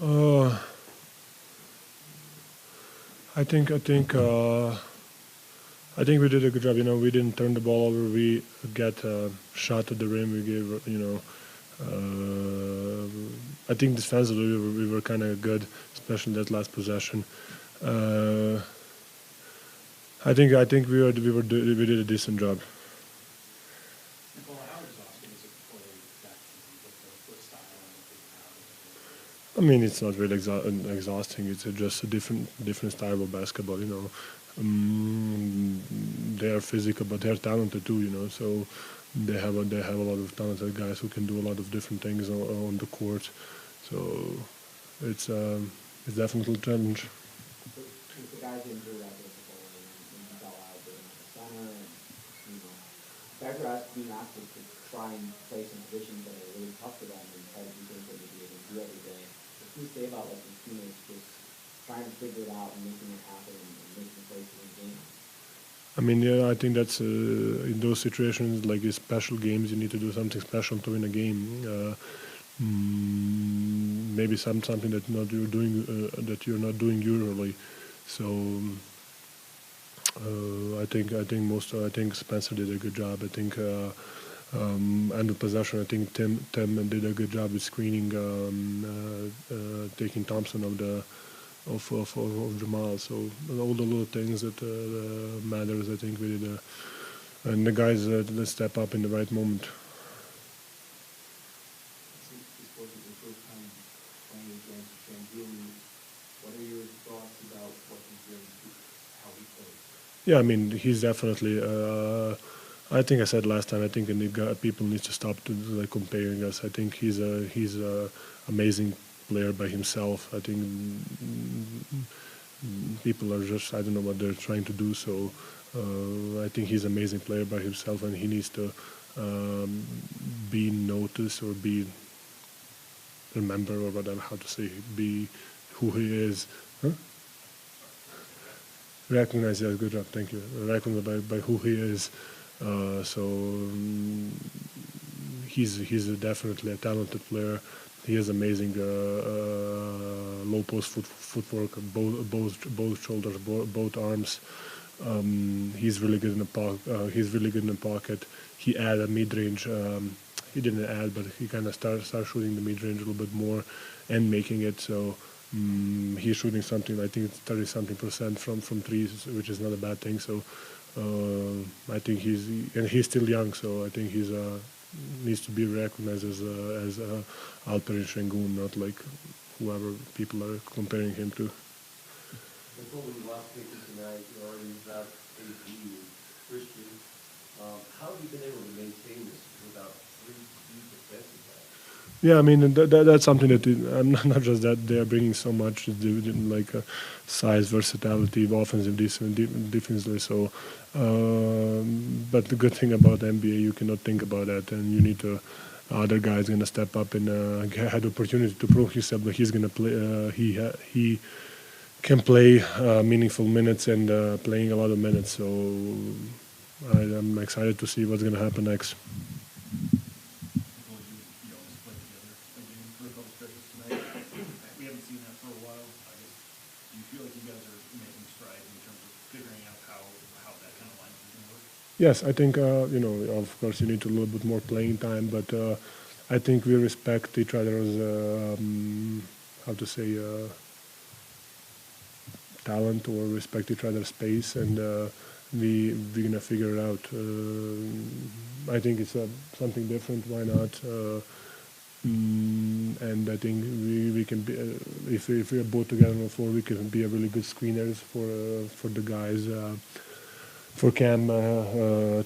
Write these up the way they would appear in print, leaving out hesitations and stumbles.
Uh, I think we did a good job. We didn't turn the ball over. We got a shot at the rim. We gave, I think defensively we were kind of good, especially that last possession. Uh, I think we did a decent job. Nikola, how exhausting is it to play that team with the style and what they have? I mean, it's not really exhausting. It's just a different style of basketball. They are physical, but they're talented too. So they have a lot of talented guys who can do a lot of different things on the court. So it's definitely a challenge. With the guys injured at the goal and you fell out there in the center and guys are being asked to try and play some positions that are really tough for them and try to do things that maybe they don't do every day. What can you say about like your teammates just trying to figure it out and making it happen and making plays in the game? I mean, yeah, I think that's in those situations like in special games, you need to do something special to win a game. Maybe something that you're not doing usually. So I think Spencer did a good job. I think end of possession. I think Tim did a good job with screening, taking Thompson of Jamal. So all the little things that matters. I think we did, and the guys that step up in the right moment. This wasn't your first time playing against Shambili. What are your thoughts about what he brings to how he plays? Yeah, I mean he's definitely. I think I said last time. I think people need to stop to like comparing us. I think he's a amazing player by himself. I think people are just I don't know what they're trying to do. So I think he's an amazing player by himself, and he needs to be noticed or be remember or whatever how to say be who he is. Huh? Recognize, yeah, good job, thank you. Recognize by who he is. He's definitely a talented player. He has amazing low post footwork, both shoulders, both arms. He's really good in the pocket. He's really good in the pocket. He added mid range. He didn't add, but he kind of start shooting the mid range a little bit more, and making it. So he's shooting something. I think it's 30-something% from threes, which is not a bad thing. So I think he's still young. So I think he's needs to be recognized as Alper Şengün, not like whoever people are comparing him to. Before when you lost Pickens tonight, you already without AP and Christian. How have you been able to maintain this without three key defensive guys? Yeah, I mean that's something that not just that they are bringing so much like size, versatility, offensive, defensively. So, but the good thing about the NBA, you cannot think about that, and you need to. Other guy's gonna step up and had opportunity to prove himself that he's gonna play. He can play meaningful minutes and playing a lot of minutes. So I'm excited to see what's gonna happen next. Nikola, you almost played together again for a couple stretches tonight. We haven't seen that for a while. I guess do you feel like you guys are making strides in terms of figuring out how that kind of line is going to work? Yes, I think of course you need a little bit more playing time, but I think we respect each other's how to say talent or respect each other's space, and we're gonna figure it out. I think it's something different. Why not? And I think we can be if we are both together on the floor, we can be a really good screeners for the guys. For Cam,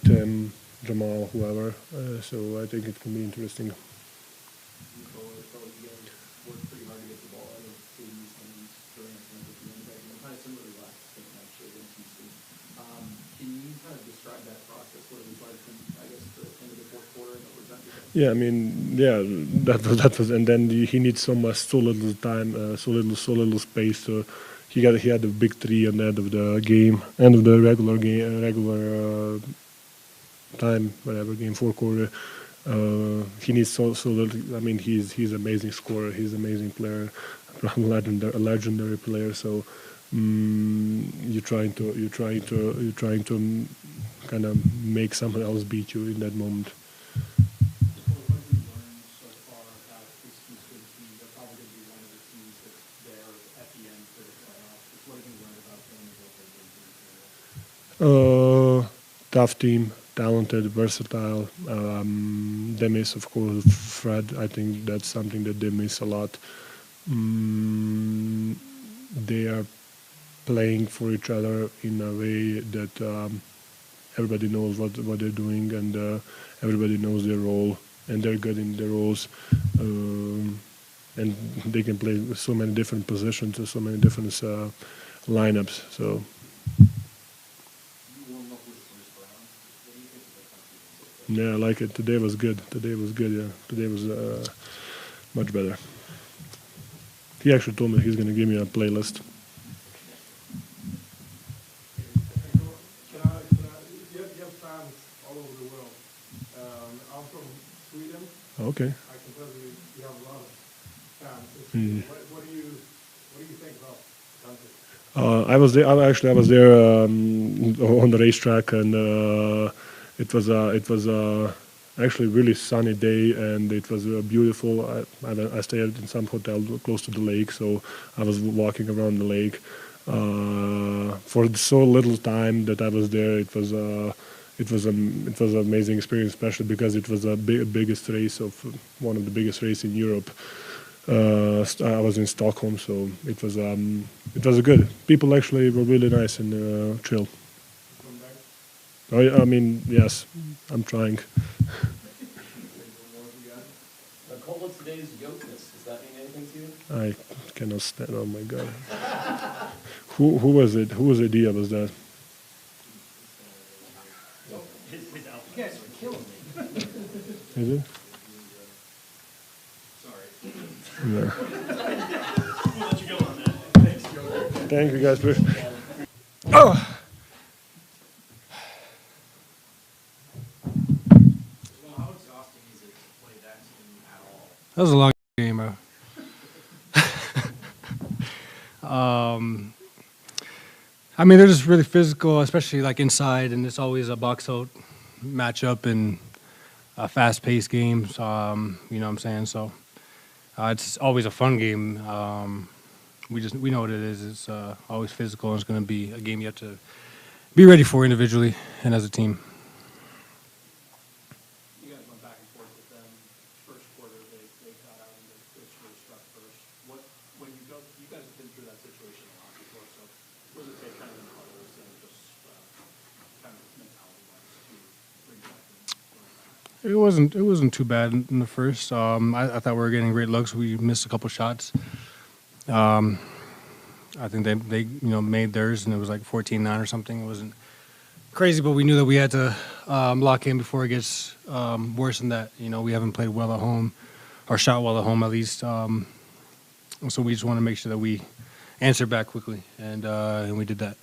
Tim, Jamal, whoever. So I think it can be interesting. Nikola, it felt like you guys worked pretty hard to get the ball out of KD's hands during the end of that game, kind of similar to last game actually against Houston. Can you kind of describe that process, what it was like from, I guess, the end of the fourth quarter and the overtime defense? Yeah, I mean, yeah, that was, and then he needs so little time, so little space. So he had a big three at the end of the game, end of the regular time, whatever game, fourth quarter. He needs so little. I mean, he's an amazing scorer. He's an amazing player, a legendary player. So you're trying to kind of make someone else beat you in that moment. Well, what have you learned so far about this Houston team? They're probably going to be one of the teams that's there at the end for the playoffs. Just what have you learned about them and what they're going to do? Tough team, talented, versatile. They miss, of course, Fred. I think that's something that they miss a lot. They are playing for each other in a way that everybody knows what they're doing, and everybody knows their role, and they're good in their roles. And they can play so many different positions, so many different lineups. So You warm up with first round. What do you think of the country? yeah, I like it. Today was good. Yeah, today was much better. He actually told me he's going to give me a playlist. You have fans all over the world. I'm from Sweden. Okay. I can tell you have a lot of fans. What do you think about the country? I was there. I was there on the racetrack, and it was actually really sunny day, and it was beautiful. I stayed in some hotel close to the lake, so I was walking around the lake. For so little time that I was there, it was an amazing experience, especially because it was the biggest race of one of the biggest races in Europe. I was in Stockholm, so it was good. People actually were really nice and chill. Come back? I mean, yes, I'm trying. Nikola today's Jokić, does that mean anything to you? I cannot stand. Oh my god. Who was it? Whose idea was that? His out. You guys are killing me. Is it? Sorry. No. We'll let you go on that. Thanks, Joe. Thank you guys. Oh. Well, how exhausting is it to play that team at all? That was a long game, bro. I mean, they're just really physical, especially like inside, and it's always a box-out matchup and fast-paced games. You know what I'm saying? So it's always a fun game. We know what it is. It's always physical, and it's going to be a game you have to be ready for individually and as a team. You guys went back and forth with them. First quarter, they got out and they really struck first. When you guys have been through that situation a lot before, so what does it take kind of in huddles and just kind of mentality-wise to bring back and learn that? It wasn't too bad in the first. I thought we were getting great looks. We missed a couple shots. I think they made theirs, and it was like 14-9 or something. It wasn't crazy, but we knew that we had to lock in before it gets worse than that. We haven't played well at home, or shot well at home at least. So we just want to make sure that we answer back quickly, and we did that.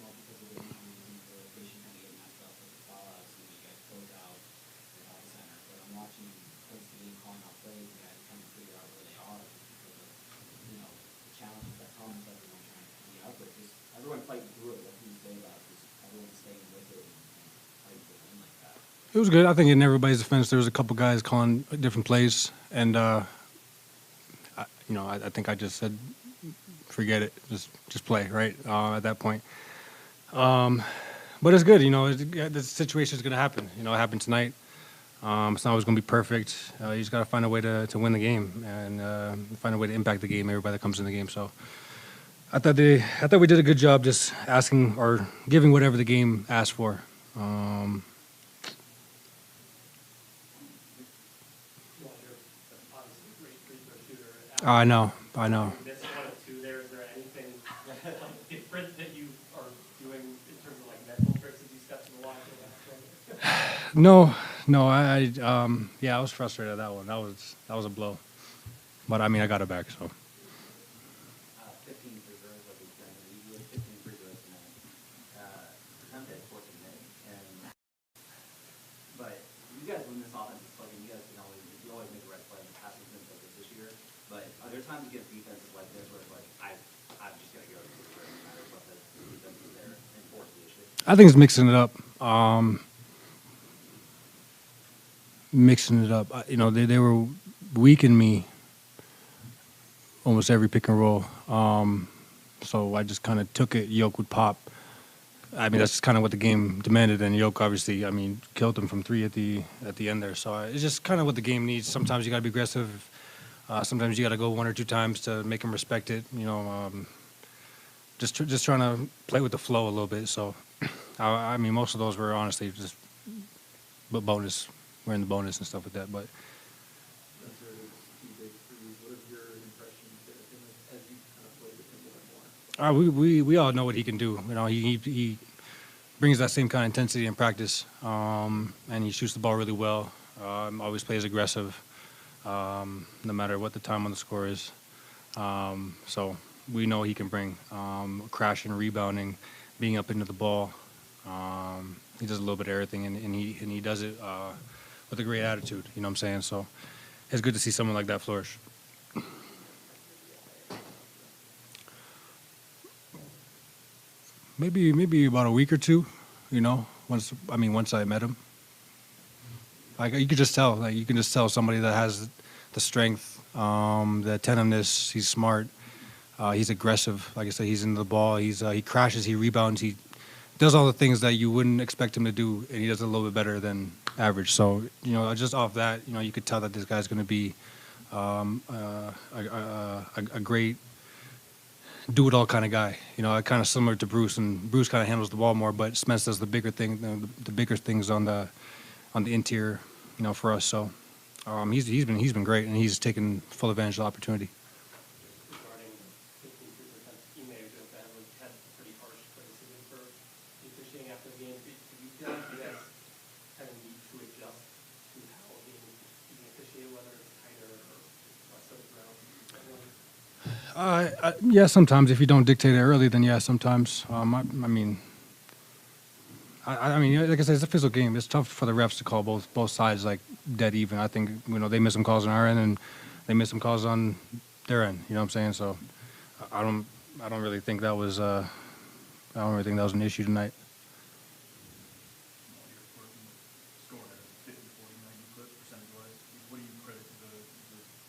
Well, because of the injuries and the rotation kind of getting messed up with the fallouts, and you guys close out the center. But I'm watching post the game calling out plays, and guys trying to figure out where they are because of the challenges that come with everyone trying to be out there. Just everyone fighting through it. What can you say about just everyone staying with it and fighting for a win like that? It was good. I think in everybody's defense, there was a couple guys calling different plays, and I think I just said, forget it, just play, right? At that point, but it's good. This situation is going to happen. It happened tonight. It's not always going to be perfect. You just got to find a way to win the game and find a way to impact the game. Everybody that comes in the game. So I thought we did a good job just asking or giving whatever the game asked for. I know. This one of two there, is there anything different that you are doing in terms of like mental tricks as you step to the line for the next one? No. I was frustrated at that one. That was a blow, but I mean I got it back. So 15 free throws like we've done. You had 15 free throws tonight. Attempted 14 minutes. But you guys win this offensive play, and you guys there times against defenses like this where it's like, I'm just going to go to the rim no matter what the defense is there and force the issue? I think it's mixing it up. Mixing it up. You know, they were weakening me almost every pick and roll. So I just kind of took it. Yoke would pop. I mean, that's just kind of what the game demanded, and Yoke obviously, I mean, killed him from 3 at the end there. So it's just kind of what the game needs. Sometimes you got to be aggressive. Sometimes you got to go 1 or 2 times to make him respect it. You know, just trying to play with the flow a little bit. So, I mean, most of those were honestly just bonus. We're in the bonus and stuff like that. But That's a key big three. What is your impression as you kind of play with him more and more? we all know what he can do. You know, he brings that same kind of intensity in practice, and he shoots the ball really well. Always plays aggressive, no matter what the time on the score is. So we know he can bring crashing, rebounding, being up into the ball. He does a little bit of everything, and he does it with a great attitude. You know what I'm saying? So it's good to see someone like that flourish. Maybe about a week or 2, you know. Once I met him, like you could just tell, like you can just tell somebody that has the strength, the attentiveness. He's smart. He's aggressive. Like I said, he's into the ball. He crashes. He rebounds. He does all the things that you wouldn't expect him to do, and he does it a little bit better than average. So you know, just off that, you know, you could tell that this guy's going to be a great do-it-all kind of guy. You know, kind of similar to Bruce, and Bruce kind of handles the ball more, but Spence does the bigger thing, the bigger things on the interior, you know, for us. So he's been great, and he's taken full advantage of the opportunity. Regarding 53%, you may have just had pretty harsh criticism for the officiating after the game. Do you feel like you guys kind of need to adjust to how the game is being officiated, whether it's tighter or less of around? Yeah, sometimes if you don't dictate it early, then yeah, sometimes. I mean, like I said, it's a physical game. It's tough for the refs to call both sides like dead even. I think, you know, they miss some calls on our end and they miss some calls on their end. You know what I'm saying? So I don't really think that was an issue tonight.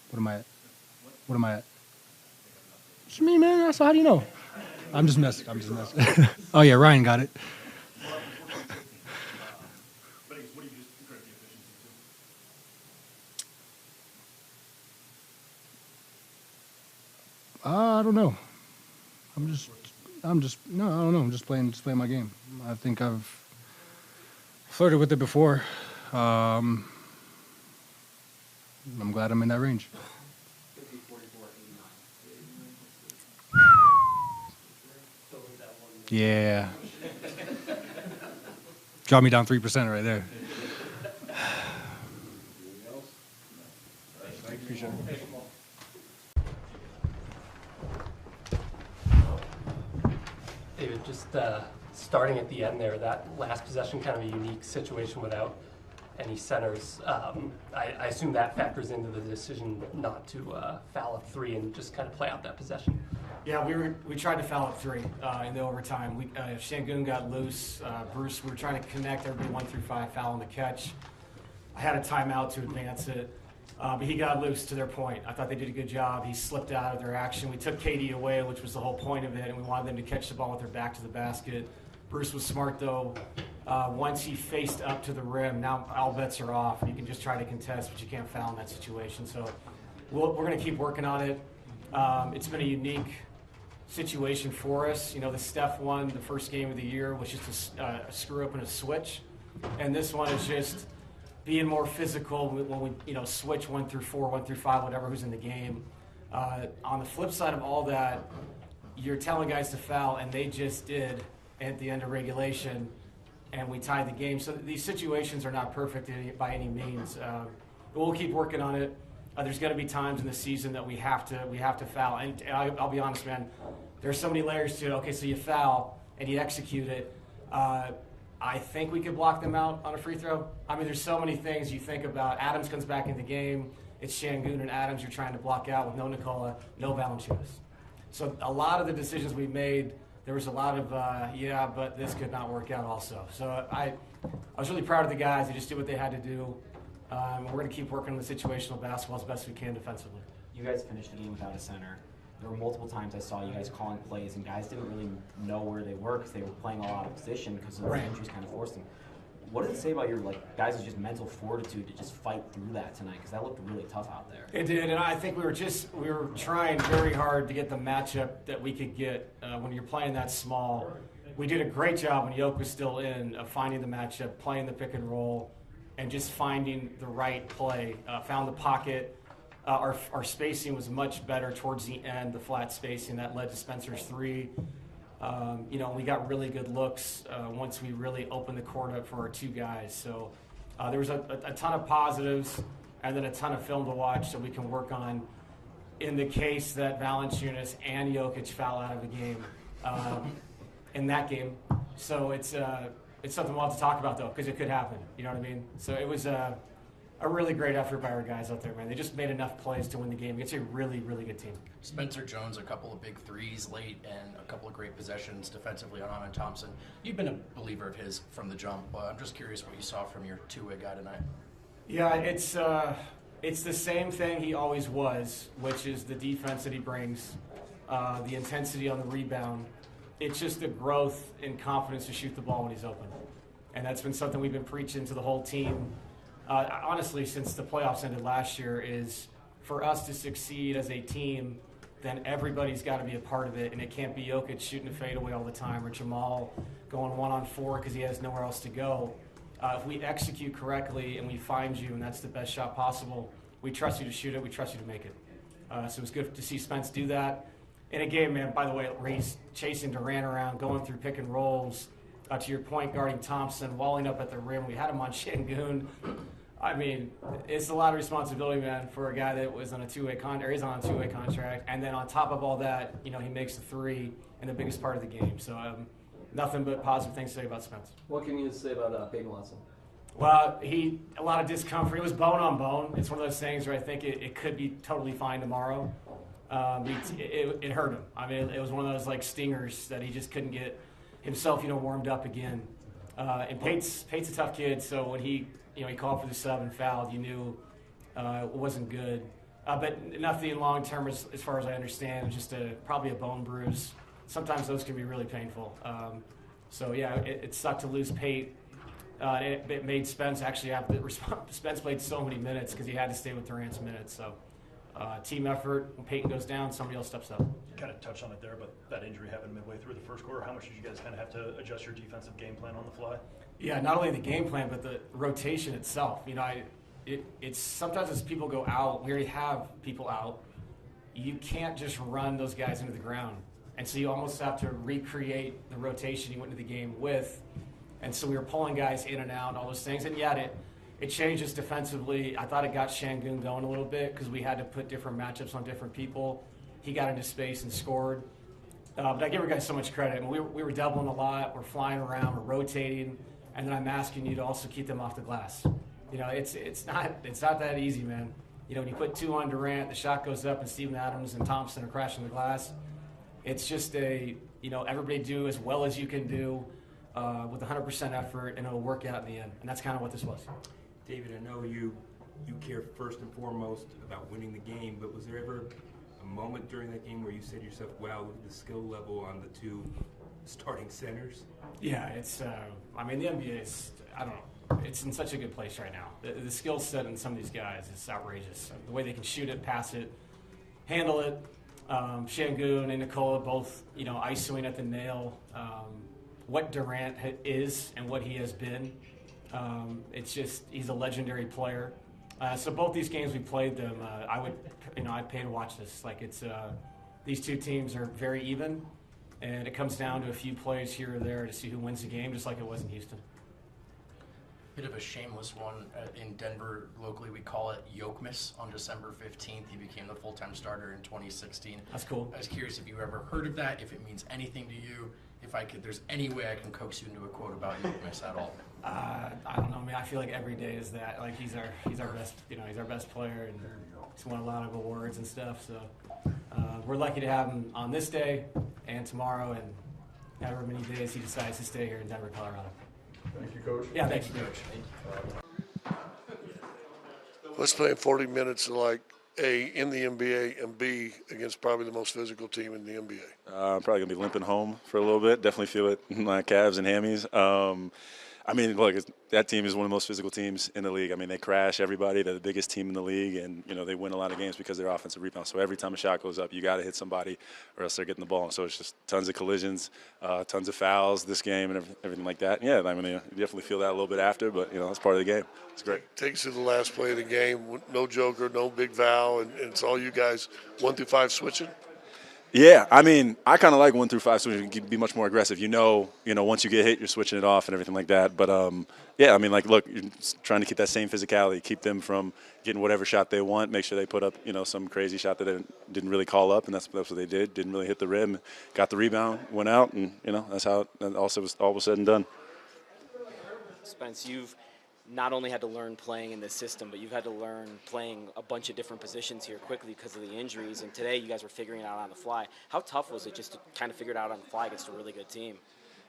What am I at? What am I at? It's me, man. That's how do you know? I'm just messing. Oh yeah, Ryan got it. I don't know. I don't know. I'm just playing my game. I think I've flirted with it before. I'm glad I'm in that range. 50, 44, 89. Yeah. Drop me down 3% right there. Appreciate it. David, just starting at the end there, that last possession, kind of a unique situation without any centers. I assume that factors into the decision not to foul at 3 and just kind of play out that possession. Yeah, we tried to foul at 3 in the overtime. Shangun got loose. Bruce, we were trying to connect everybody 1 through 5, foul on the catch. I had a timeout to advance it, but he got loose to their point. I thought they did a good job. He slipped out of their action. We took KD away, which was the whole point of it, and we wanted them to catch the ball with their back to the basket. Bruce was smart, though. Once he faced up to the rim, now all bets are off. You can just try to contest, but you can't foul in that situation. So we're going to keep working on it. It's been a unique situation for us. You know, the Steph one, the first game of the year, was just a screw up and a switch. And this one is just being more physical when we, you know, switch 1 through 4, 1 through 5, whatever who's in the game. On the flip side of all that, you're telling guys to foul, and they just did at the end of regulation, and we tied the game. So these situations are not perfect by any means. But we'll keep working on it. There's going to be times in the season that we have to foul. And I'll be honest, man, there's so many layers to it. Okay, so you foul and you execute it. I think we could block them out on a free throw. I mean, there's so many things you think about. Adams comes back in the game. it's Şengün and Adams you're trying to block out with no Nikola, no Valanciunas. So a lot of the decisions we made, there was a lot of, but this could not work out also. So I was really proud of the guys. They just did what they had to do. We're going to keep working on the situational basketball as best we can defensively. You guys finished the game without a center. There were multiple times I saw you guys calling plays, and guys didn't really know where they were because they were playing all out of position because the injuries kind of forced them. What does it say about your guys' just mental fortitude to just fight through that tonight? Because that looked really tough out there. It did, and I think we were trying very hard to get the matchup that we could get when you're playing that small. We did a great job when Jokić was still in of finding the matchup, playing the pick and roll, and just finding the right play. Found the pocket. Our spacing was much better towards the end, the flat spacing that led to Spencer's three. We got really good looks once we really opened the court up for our two guys. So there was a ton of positives and then a ton of film to watch that we can work on in the case that Valanciunas and Jokić foul out of the game in that game. So it's something we'll have to talk about, though, because it could happen. You know what I mean? So it was a really great effort by our guys out there, man. They just made enough plays to win the game. It's a really, really good team. Spencer Jones, a couple of big threes late and a couple of great possessions defensively on Amen Thompson. You've been a believer of his from the jump. I'm just curious what you saw from your two-way guy tonight. Yeah, it's the same thing he always was, which is the defense that he brings, the intensity on the rebound. It's just the growth and confidence to shoot the ball when he's open. And that's been something we've been preaching to the whole team. Honestly, since the playoffs ended last year, is for us to succeed as a team, then everybody's got to be a part of it, and it can't be Jokić shooting a fadeaway all the time or Jamal going 1-on-4 because he has nowhere else to go. If we execute correctly and we find you, and that's the best shot possible, we trust you to shoot it, we trust you to make it. So it was good to see Spence do that. In a game, man, by the way, where he's chasing Durant around, going through pick and rolls, to your point, guarding Thompson, walling up at the rim. We had him on Şengün. I mean, it's a lot of responsibility, man, for a guy that was on a two-way contract, or is on a two-way contract, and then on top of all that, he makes the three in the biggest part of the game. So nothing but positive things to say about Spence. What can you say about Peyton Watson? Well, a lot of discomfort. It was bone on bone. It's one of those things where I think it could be totally fine tomorrow. It hurt him. I mean, it was one of those stingers that he just couldn't get himself, warmed up again. And Pate's a tough kid, so when he called for the sub and fouled, you knew it wasn't good. But nothing long term, as far as I understand, just probably a bone bruise. Sometimes those can be really painful. So yeah, it sucked to lose Pate. It made Spence actually have to respond. Spence played so many minutes because he had to stay with Durant's minutes. So team effort. When Peyton goes down, somebody else steps up. You kind of touched on it there, but that injury happened midway through the first quarter. How much did you guys kind of have to adjust your defensive game plan on the fly? Yeah, not only the game plan, but the rotation itself. It's sometimes as people go out, we already have people out. You can't just run those guys into the ground. And so you almost have to recreate the rotation you went into the game with. And so we were pulling guys in and out and all those things. And yet it changes defensively. I thought it got Şengün going a little bit because we had to put different matchups on different people. He got into space and scored. But I give our guys so much credit. We were doubling a lot. We're flying around. We're rotating. And then I'm asking you to also keep them off the glass. It's not that easy, man. When you put two on Durant, the shot goes up, and Steven Adams and Thompson are crashing the glass. It's just everybody do as well as you can do with 100% effort, and it'll work out in the end. And that's kind of what this was. David, I know you care first and foremost about winning the game, but was there ever a moment during that game where you said to yourself, wow, look at the skill level on the two starting centers? Yeah, it's, the NBA is, I don't know, it's in such a good place right now. The skill set in some of these guys is outrageous. The way they can shoot it, pass it, handle it. Şengün and Nikola both, ISOing at the nail. What Durant is and what he has been. It's just, he's a legendary player. So both these games we played them, I'd pay to watch this. These two teams are very even, and it comes down to a few plays here or there to see who wins the game, just like it was in Houston. Bit of a shameless one. In Denver, locally, we call it Jokmiss. On December 15th, he became the full-time starter in 2016. That's cool. I was curious if you ever heard of that, if it means anything to you, if there's any way I can coax you into a quote about Jokmiss at all. I don't know. I mean, I feel like every day is that. Like he's our best. He's our best player, and he's won a lot of awards and stuff. So we're lucky to have him on this day and tomorrow, and however many days he decides to stay here in Denver, Colorado. Thank you, Coach. Yeah, thank you, Coach. Let's play 40 minutes like A, in the NBA, and B, against probably the most physical team in the NBA. I'm probably going to be limping home for a little bit. Definitely feel it in my calves and hammies. I mean, look, that team is one of the most physical teams in the league. I mean, they crash everybody. They're the biggest team in the league, and, they win a lot of games because of their offensive rebound. So every time a shot goes up, you got to hit somebody or else they're getting the ball. And so it's just tons of collisions, tons of fouls this game and everything like that. Yeah, I mean, you definitely feel that a little bit after, but, that's part of the game. It's great. Take us to the last play of the game. No joker, no big foul, and it's all you guys 1 through 5 switching? Yeah, I mean, I kind of like 1 through 5 switching. You can be much more aggressive. Once you get hit, you're switching it off and everything like that. But yeah, I mean, look, you're trying to keep that same physicality, keep them from getting whatever shot they want, make sure they put up, some crazy shot that they didn't really call up, and that's what they did. Didn't really hit the rim, got the rebound, went out, and that's how it also was all was said and done. Spence, you've not only had to learn playing in this system, but you've had to learn playing a bunch of different positions here quickly because of the injuries. And today you guys were figuring it out on the fly. How tough was it just to kind of figure it out on the fly against a really good team?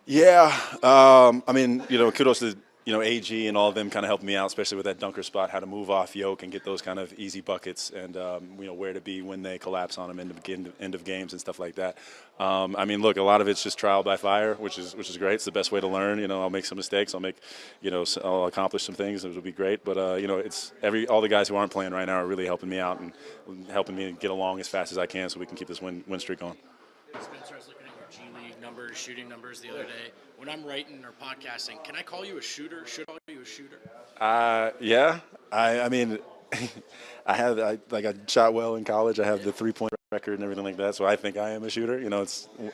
Yeah, I mean, kudos to AG and all of them kind of helped me out, especially with that dunker spot, how to move off Yoke and get those kind of easy buckets, and where to be when they collapse on them end of games and stuff like that. I mean, look, a lot of it's just trial by fire, which is great. It's the best way to learn. I'll make some mistakes. I'll accomplish some things. It will be great. But it's all the guys who aren't playing right now are really helping me out and helping me get along as fast as I can, so we can keep this win streak going. Spencer, I was looking at your G League numbers, shooting numbers the other day. When I'm writing or podcasting, can I call you a shooter? Should I call you a shooter? Yeah. I mean, I shot well in college. I have the 3-point record and everything like that, so I think I am a shooter.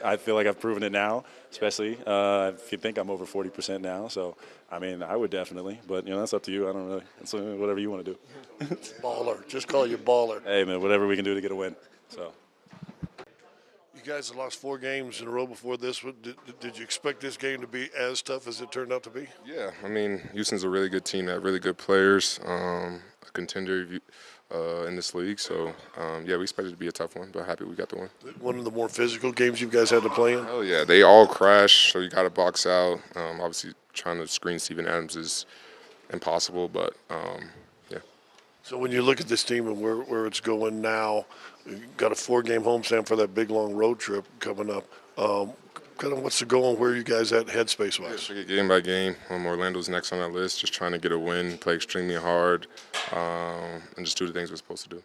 I feel like I've proven it now, especially if you think I'm over 40% now. So, I mean, I would definitely, but that's up to you. I don't really. It's whatever you want to do. Baller. Just call you baller. Hey, man, whatever we can do to get a win. So. You guys have lost 4 games in a row before this. Did you expect this game to be as tough as it turned out to be? Yeah, I mean, Houston's a really good team. They have really good players, a contender in this league. So, yeah, we expected it to be a tough one, but happy we got the win. One of the more physical games you guys had to play in? Oh, yeah, they all crash, so you got to box out. Obviously, trying to screen Steven Adams is impossible, but, yeah. So when you look at this team and where it's going now, you've got a 4-game homestand for that big, long road trip coming up. Kind of what's the goal and where are you guys at headspace-wise? Take it game by game. Orlando's next on our list, just trying to get a win, play extremely hard, and just do the things we're supposed to do.